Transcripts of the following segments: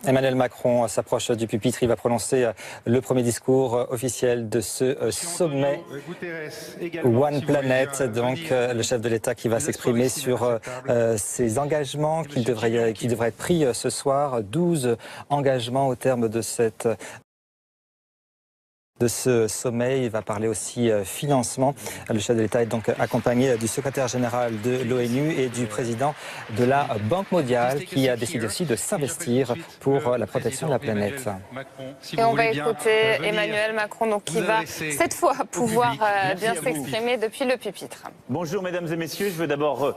Emmanuel Macron s'approche du pupitre. Il va prononcer le premier discours officiel de ce sommet One Planet. Donc le chef de l'État qui va s'exprimer sur ses engagements qui devraient être pris ce soir. 12 engagements au terme de ce sommet. Il va parler aussi financement. Le chef de l'État est donc accompagné du secrétaire général de l'ONU et du président de la Banque mondiale qui a décidé aussi de s'investir pour la protection de la planète. Et on va écouter Emmanuel Macron donc, qui va cette fois pouvoir bien s'exprimer depuis le pupitre. Bonjour mesdames et messieurs, je veux d'abord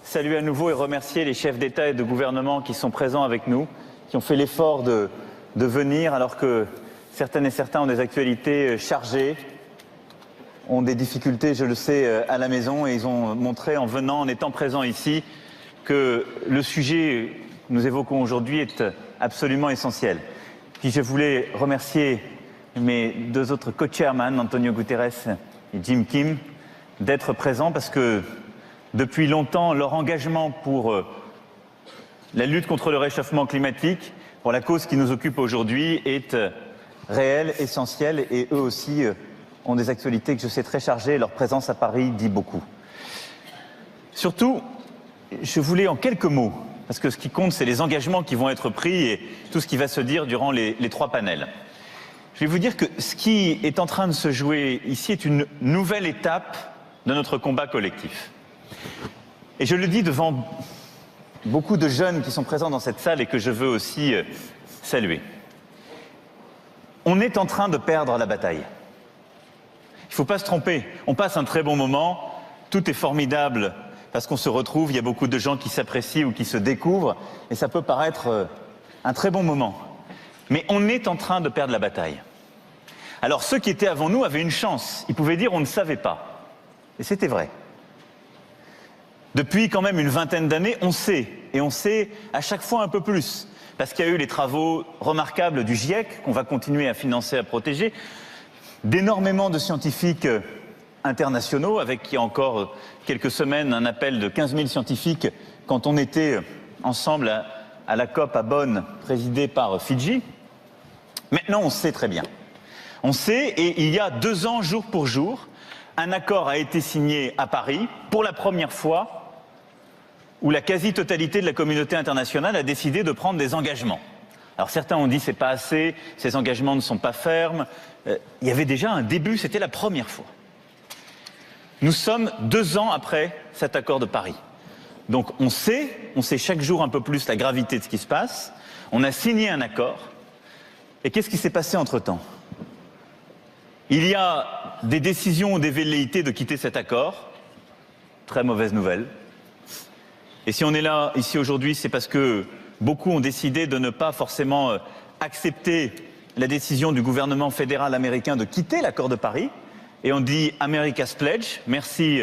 saluer à nouveau et remercier les chefs d'État et de gouvernement qui sont présents avec nous, qui ont fait l'effort de venir alors que certaines et certains ont des actualités chargées, ont des difficultés, je le sais, à la maison, et ils ont montré en venant, en étant présents ici, que le sujet que nous évoquons aujourd'hui est absolument essentiel. Puis je voulais remercier mes deux autres co-chairman, Antonio Guterres et Jim Kim, d'être présents parce que depuis longtemps, leur engagement pour la lutte contre le réchauffement climatique, pour la cause qui nous occupe aujourd'hui, est réel, essentiel, et eux aussi ont des actualités que je sais très chargées. Leur présence à Paris dit beaucoup. Surtout, je voulais en quelques mots, parce que ce qui compte, c'est les engagements qui vont être pris et tout ce qui va se dire durant les 3 panels. Je vais vous dire que ce qui est en train de se jouer ici est une nouvelle étape de notre combat collectif. Et je le dis devant beaucoup de jeunes qui sont présents dans cette salle et que je veux aussi saluer. On est en train de perdre la bataille. Il ne faut pas se tromper. On passe un très bon moment, tout est formidable parce qu'on se retrouve, il y a beaucoup de gens qui s'apprécient ou qui se découvrent, et ça peut paraître un très bon moment. Mais on est en train de perdre la bataille. Alors ceux qui étaient avant nous avaient une chance. Ils pouvaient dire on ne savait pas. Et c'était vrai. Depuis quand même une vingtaine d'années, on sait. Et on sait à chaque fois un peu plus. Parce qu'il y a eu les travaux remarquables du GIEC, qu'on va continuer à financer, à protéger, d'énormément de scientifiques internationaux, avec il y a encore quelques semaines un appel de 15 000 scientifiques quand on était ensemble à la COP à Bonn, présidée par Fidji. Maintenant, on sait très bien. On sait, et il y a 2 ans, jour pour jour, un accord a été signé à Paris, pour la première fois, où la quasi-totalité de la communauté internationale a décidé de prendre des engagements. Alors certains ont dit c'est pas assez, ces engagements ne sont pas fermes. Il y avait déjà un début, c'était la première fois. Nous sommes 2 ans après cet accord de Paris. Donc on sait chaque jour un peu plus la gravité de ce qui se passe. On a signé un accord. Et qu'est-ce qui s'est passé entre-temps? Il y a des décisions ou des velléités de quitter cet accord. Très mauvaise nouvelle. Et si on est là, ici aujourd'hui, c'est parce que beaucoup ont décidé de ne pas forcément accepter la décision du gouvernement fédéral américain de quitter l'accord de Paris. Et on dit America's Pledge. Merci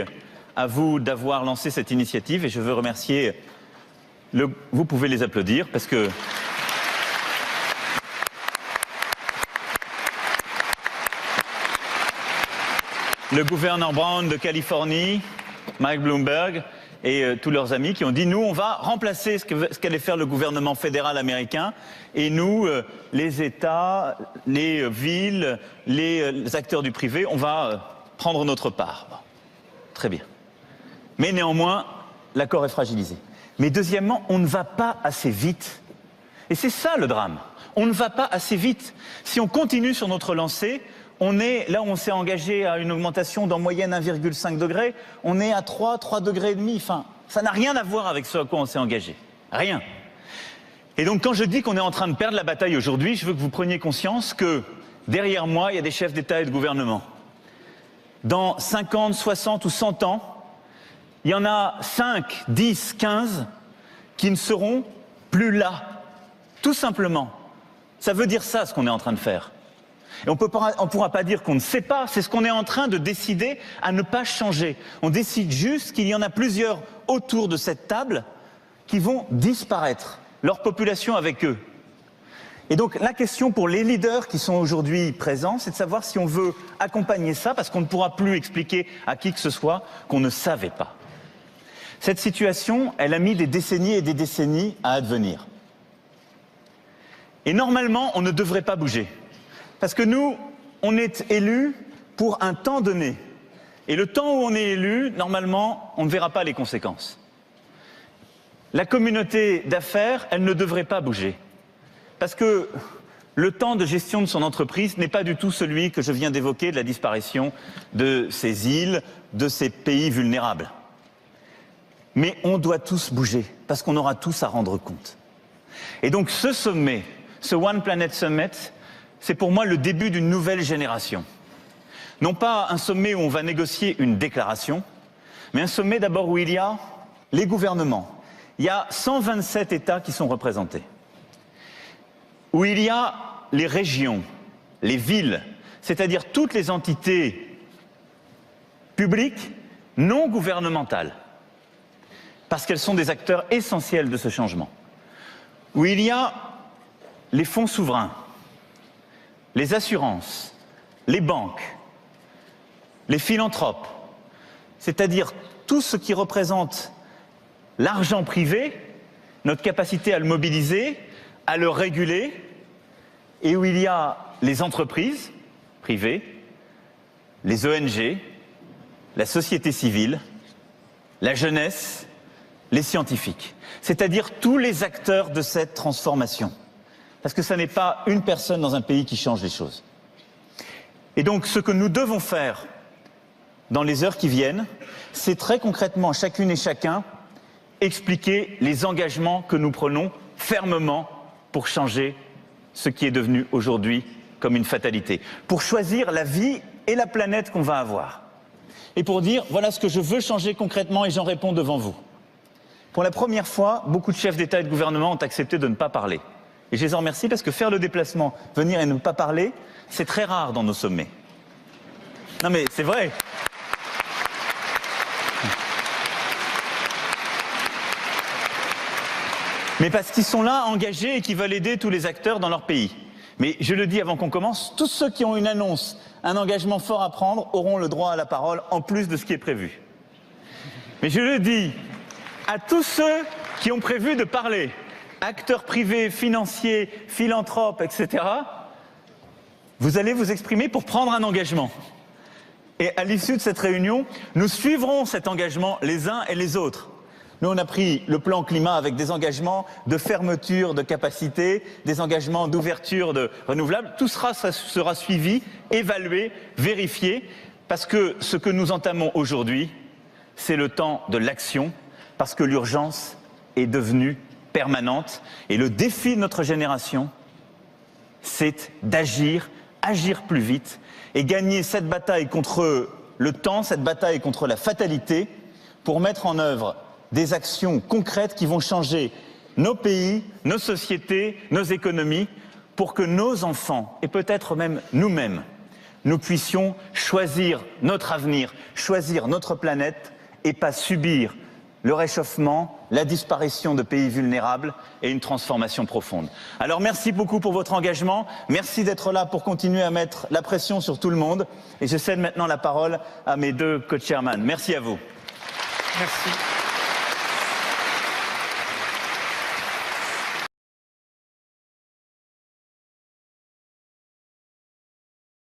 à vous d'avoir lancé cette initiative et je veux remercier, vous pouvez les applaudir parce que le gouverneur Brown de Californie, Mike Bloomberg, et tous leurs amis qui ont dit nous on va remplacer ce qu'allait faire le gouvernement fédéral américain et nous, les États, les villes, les acteurs du privé, on va prendre notre part. Bon, très bien. Mais néanmoins, l'accord est fragilisé. Mais deuxièmement, on ne va pas assez vite. Et c'est ça le drame. On ne va pas assez vite. Si on continue sur notre lancée, on est, là où on s'est engagé à une augmentation d'en moyenne 1,5 degré, on est à 3 degrés et demi. Enfin, ça n'a rien à voir avec ce à quoi on s'est engagé. Rien. Et donc quand je dis qu'on est en train de perdre la bataille aujourd'hui, je veux que vous preniez conscience que derrière moi, il y a des chefs d'État et de gouvernement. Dans 50, 60 ou 100 ans, il y en a 5, 10, 15 qui ne seront plus là. Tout simplement. Ça veut dire ça, ce qu'on est en train de faire. Et on ne pourra pas dire qu'on ne sait pas, c'est ce qu'on est en train de décider à ne pas changer. On décide juste qu'il y en a plusieurs autour de cette table qui vont disparaître, leur population avec eux. Et donc la question pour les leaders qui sont aujourd'hui présents, c'est de savoir si on veut accompagner ça, parce qu'on ne pourra plus expliquer à qui que ce soit qu'on ne savait pas. Cette situation, elle a mis des décennies et des décennies à advenir. Et normalement, on ne devrait pas bouger. Parce que nous, on est élus pour un temps donné. Et le temps où on est élu, normalement, on ne verra pas les conséquences. La communauté d'affaires, elle ne devrait pas bouger. Parce que le temps de gestion de son entreprise n'est pas du tout celui que je viens d'évoquer, de la disparition de ces îles, de ces pays vulnérables. Mais on doit tous bouger, parce qu'on aura tous à rendre compte. Et donc ce sommet, ce One Planet Summit, c'est pour moi le début d'une nouvelle génération. Non pas un sommet où on va négocier une déclaration, mais un sommet d'abord où il y a les gouvernements. Il y a 127 États qui sont représentés. Où il y a les régions, les villes, c'est-à-dire toutes les entités publiques non gouvernementales, parce qu'elles sont des acteurs essentiels de ce changement. Où il y a les fonds souverains, les assurances, les banques, les philanthropes, c'est-à-dire tout ce qui représente l'argent privé, notre capacité à le mobiliser, à le réguler, et où il y a les entreprises privées, les ONG, la société civile, la jeunesse, les scientifiques, c'est-à-dire tous les acteurs de cette transformation. Parce que ce n'est pas une personne dans un pays qui change les choses. Et donc ce que nous devons faire dans les heures qui viennent, c'est très concrètement, chacune et chacun, expliquer les engagements que nous prenons fermement pour changer ce qui est devenu aujourd'hui comme une fatalité, pour choisir la vie et la planète qu'on va avoir. Et pour dire, voilà ce que je veux changer concrètement et j'en réponds devant vous. Pour la première fois, beaucoup de chefs d'État et de gouvernement ont accepté de ne pas parler. Et je les en remercie parce que faire le déplacement, venir et ne pas parler, c'est très rare dans nos sommets. Non mais c'est vrai. Mais parce qu'ils sont là, engagés et qui veulent aider tous les acteurs dans leur pays. Mais je le dis avant qu'on commence, tous ceux qui ont une annonce, un engagement fort à prendre, auront le droit à la parole en plus de ce qui est prévu. Mais je le dis à tous ceux qui ont prévu de parler, acteurs privés, financiers, philanthropes, etc., vous allez vous exprimer pour prendre un engagement. Et à l'issue de cette réunion, nous suivrons cet engagement les uns et les autres. Nous, on a pris le plan climat avec des engagements de fermeture de capacité, des engagements d'ouverture de renouvelables. Tout ça sera suivi, évalué, vérifié, parce que ce que nous entamons aujourd'hui, c'est le temps de l'action, parce que l'urgence est devenue permanente. Et le défi de notre génération, c'est d'agir, agir plus vite et gagner cette bataille contre le temps, cette bataille contre la fatalité, pour mettre en œuvre des actions concrètes qui vont changer nos pays, nos sociétés, nos économies, pour que nos enfants, et peut-être même nous-mêmes, nous puissions choisir notre avenir, choisir notre planète et pas subir le réchauffement, la disparition de pays vulnérables et une transformation profonde. Alors merci beaucoup pour votre engagement, merci d'être là pour continuer à mettre la pression sur tout le monde et je cède maintenant la parole à mes deux co-chairman. Merci à vous. Merci.